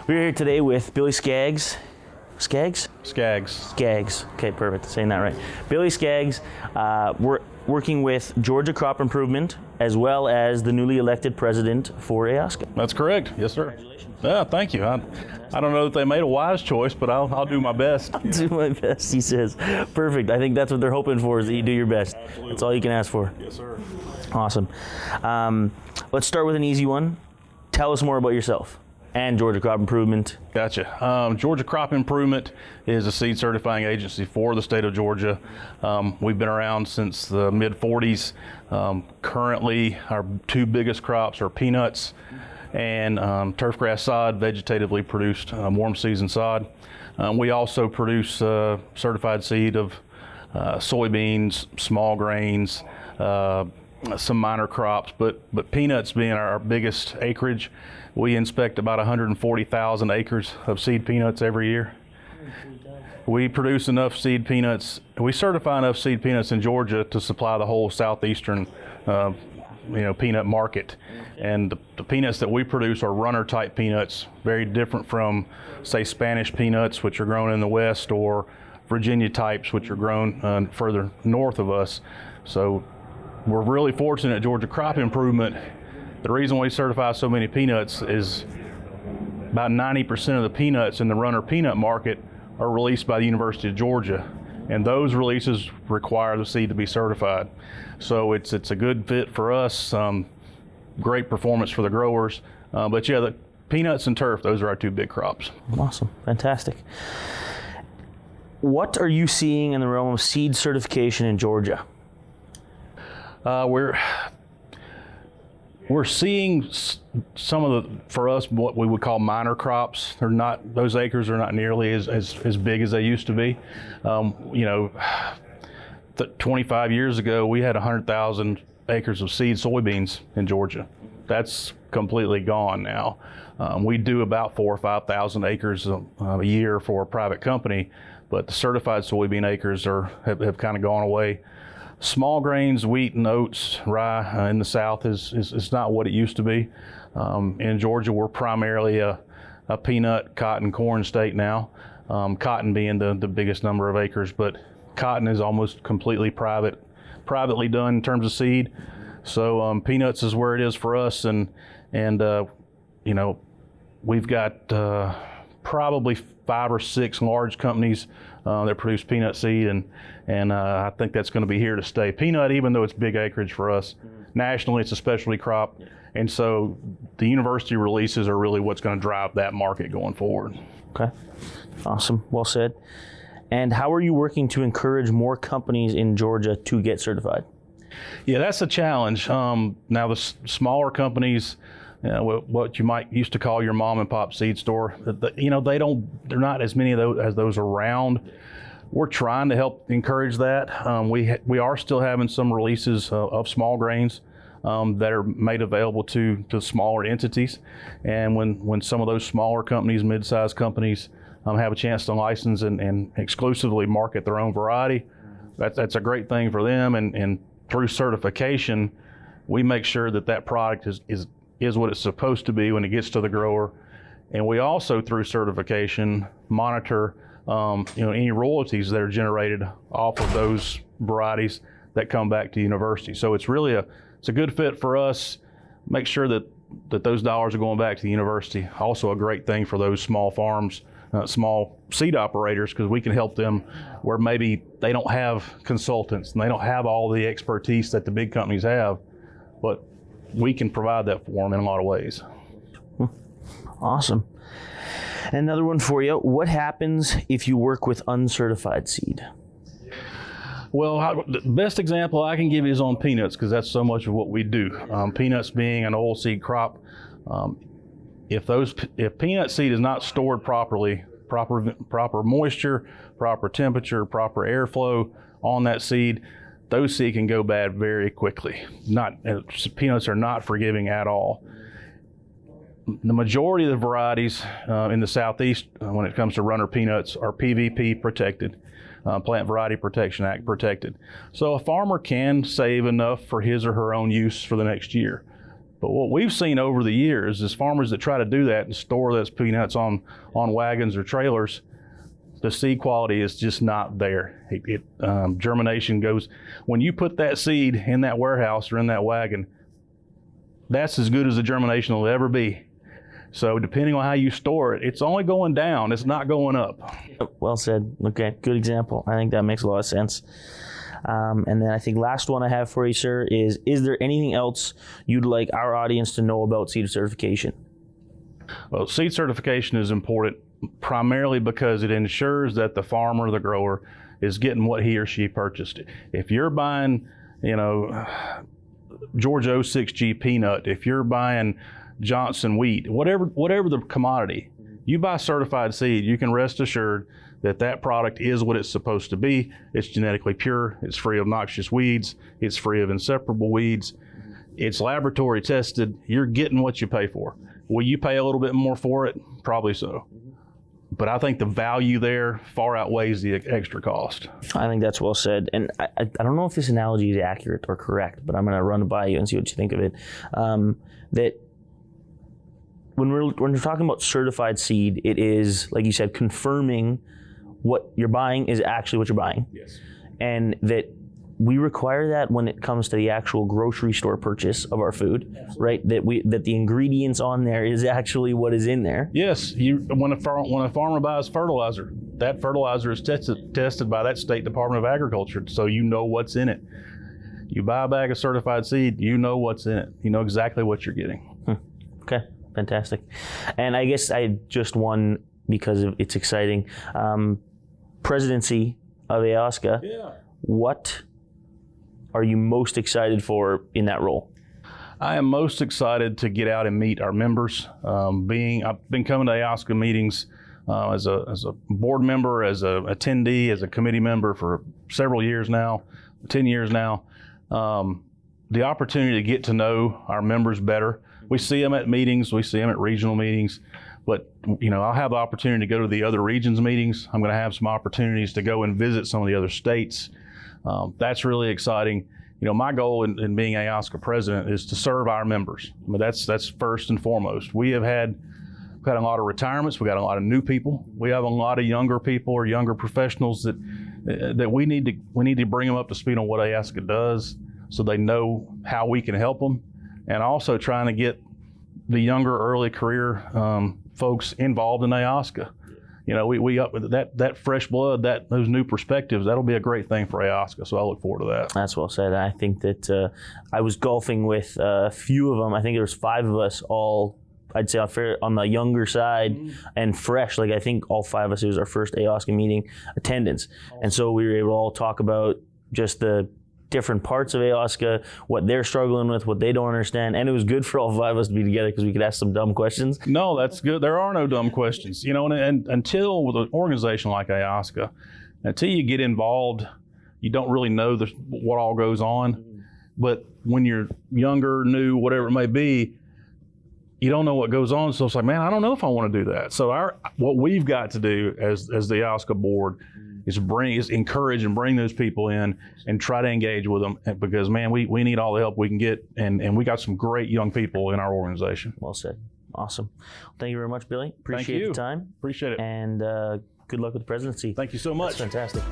We're here today with Billy Skaggs. Skaggs? Skaggs. Skaggs. Okay, perfect. Saying that right. Billy Skaggs. We're working with Georgia Crop Improvement as well as the newly elected president for AOSCA. That's correct. Yes, sir. Congratulations. Yeah, thank you. I don't know that they made a wise choice, but I'll do my best. I'll do my best, he says. Perfect. I think that's what they're hoping for, is that you do your best. Absolutely. That's all you can ask for. Yes, sir. Awesome. Let's start with an easy one. Tell us more about yourself and Georgia Crop Improvement. Gotcha. Georgia Crop Improvement is a seed certifying agency for the state of Georgia. We've been around since the mid-40s. Currently, our two biggest crops are peanuts and turfgrass sod, vegetatively produced warm season sod. We also produce certified seed of soybeans, small grains, some minor crops, but peanuts being our biggest acreage. We inspect about 140,000 acres of seed peanuts every year. We produce enough seed peanuts, we certify enough seed peanuts in Georgia to supply the whole southeastern peanut market. And the peanuts that we produce are runner type peanuts, very different from, say, Spanish peanuts, which are grown in the west, or Virginia types, which are grown further north of us. So we're really fortunate at Georgia Crop Improvement. The reason we certify so many peanuts is about 90% of the peanuts in the runner peanut market are released by the University of Georgia, and those releases require the seed to be certified. So it's a good fit for us, great performance for the growers, but yeah, the peanuts and turf, those are our two big crops. Awesome, fantastic. What are you seeing in the realm of seed certification in Georgia? We're seeing some of the, for us, what we would call minor crops. They're not, those acres are not nearly as big as they used to be. 25 years ago, we had 100,000 acres of seed soybeans in Georgia. That's completely gone now. We do about 4,000 or 5,000 acres a year for a private company, but the certified soybean acres have kind of gone away. Small grains, wheat and oats, rye in the south is not what it used to be. In Georgia, we're primarily a peanut, cotton, corn state now. Cotton being the biggest number of acres, but cotton is almost completely privately done in terms of seed. So peanuts is where it is for us, and we've got probably 5 or 6 large companies that produce peanut seed, and I think that's going to be here to stay. Peanut, even though it's big acreage for us, nationally it's a specialty crop, and so the university releases are really what's going to drive that market going forward. Okay, awesome, well said. And how are you working to encourage more companies in Georgia to get certified? Yeah, that's a challenge. Now the smaller companies, what you might used to call your mom and pop seed store, they're not as many of those around. We're trying to help encourage that. We are still having some releases of small grains that are made available to smaller entities, and when some of those smaller companies, mid-sized companies, have a chance to license and exclusively market their own variety, that's a great thing for them. And through certification, we make sure that product is what it's supposed to be when it gets to the grower. And we also, through certification, monitor any royalties that are generated off of those varieties that come back to university. So it's really it's a good fit for us. Make sure that those dollars are going back to the university. Also a great thing for those small farms, small seed operators, because we can help them where maybe they don't have consultants and they don't have all the expertise that the big companies have, but we can provide that for them in a lot of ways. Awesome. Another one for you. What happens if you work with uncertified seed? Well, the best example I can give you is on peanuts, because that's so much of what we do. Peanuts being an oilseed crop, if peanut seed is not stored properly, proper moisture, proper temperature, proper airflow on that seed, those seed can go bad very quickly. Peanuts are not forgiving at all. The majority of the varieties in the Southeast, when it comes to runner peanuts, are PVP protected, Plant Variety Protection Act protected. So a farmer can save enough for his or her own use for the next year. But what we've seen over the years is farmers that try to do that and store those peanuts on wagons or trailers, the seed quality is just not there. Germination goes, when you put that seed in that warehouse or in that wagon, that's as good as the germination will ever be. So depending on how you store it, it's only going down, it's not going up. Well said. Okay, good example. I think that makes a lot of sense. And then I think last one I have for you, sir, is there anything else you'd like our audience to know about seed certification? Well, seed certification is important primarily because it ensures that the farmer, the grower, is getting what he or she purchased. If you're buying, Georgia 06G peanut, if you're buying Johnson wheat, whatever the commodity, you buy certified seed, you can rest assured that that product is what it's supposed to be. It's genetically pure, it's free of noxious weeds, it's free of inseparable weeds, it's laboratory tested, you're getting what you pay for. Will you pay a little bit more for it? Probably so. But I think the value there far outweighs the extra cost. I think that's well said. And I don't know if this analogy is accurate or correct, but I'm going to run it by you and see what you think of it. That when we're talking about certified seed, it is, like you said, confirming what you're buying is actually what you're buying. Yes. And that we require that when it comes to the actual grocery store purchase of our food, absolutely. Right? That the ingredients on there is actually what is in there. Yes, when a farmer buys fertilizer, that fertilizer is tested by that state Department of Agriculture, so you know what's in it. You buy a bag of certified seed, you know what's in it. You know exactly what you're getting. Okay, fantastic. And I guess I just won because it's exciting. Presidency of AOSCA. Yeah. What are you most excited for in that role? I am most excited to get out and meet our members. I've been coming to AOSCA meetings as a board member, as an attendee, as a committee member for several years now, 10 years now. The opportunity to get to know our members better. We see them at meetings, we see them at regional meetings, but I'll have the opportunity to go to the other regions meetings. I'm going to have some opportunities to go and visit some of the other states. That's really exciting. My goal in being AOSCA president is to serve our members. I mean, that's first and foremost. We've had a lot of retirements. We got a lot of new people. We have a lot of younger people or younger professionals that we need to bring them up to speed on what AOSCA does, so they know how we can help them, and also trying to get the younger early career folks involved in AOSCA. We up with that fresh blood, those new perspectives. That'll be a great thing for AOSCA. So I look forward to that. That's well said. I think that I was golfing with a few of them. I think there was 5 of us, all I'd say on the younger side and fresh. Like I think all 5 of us, it was our first AOSCA meeting attendance, and so we were able to all talk about just the different parts of AOSCA, what they're struggling with, what they don't understand, and it was good for all 5 of us to be together because we could ask some dumb questions. No, that's good. There are no dumb questions. And until with an organization like AOSCA, until you get involved, you don't really know what all goes on. But when you're younger, new, whatever it may be, you don't know what goes on. So it's like, man, I don't know if I want to do that. So what we've got to do as the AOSCA board is encourage and bring those people in and try to engage with them, because man, we need all the help we can get, and we got some great young people in our organization. Well said. Awesome. Thank you very much, Billy. Appreciate the time. Appreciate it. And good luck with the presidency. Thank you so much. That's fantastic.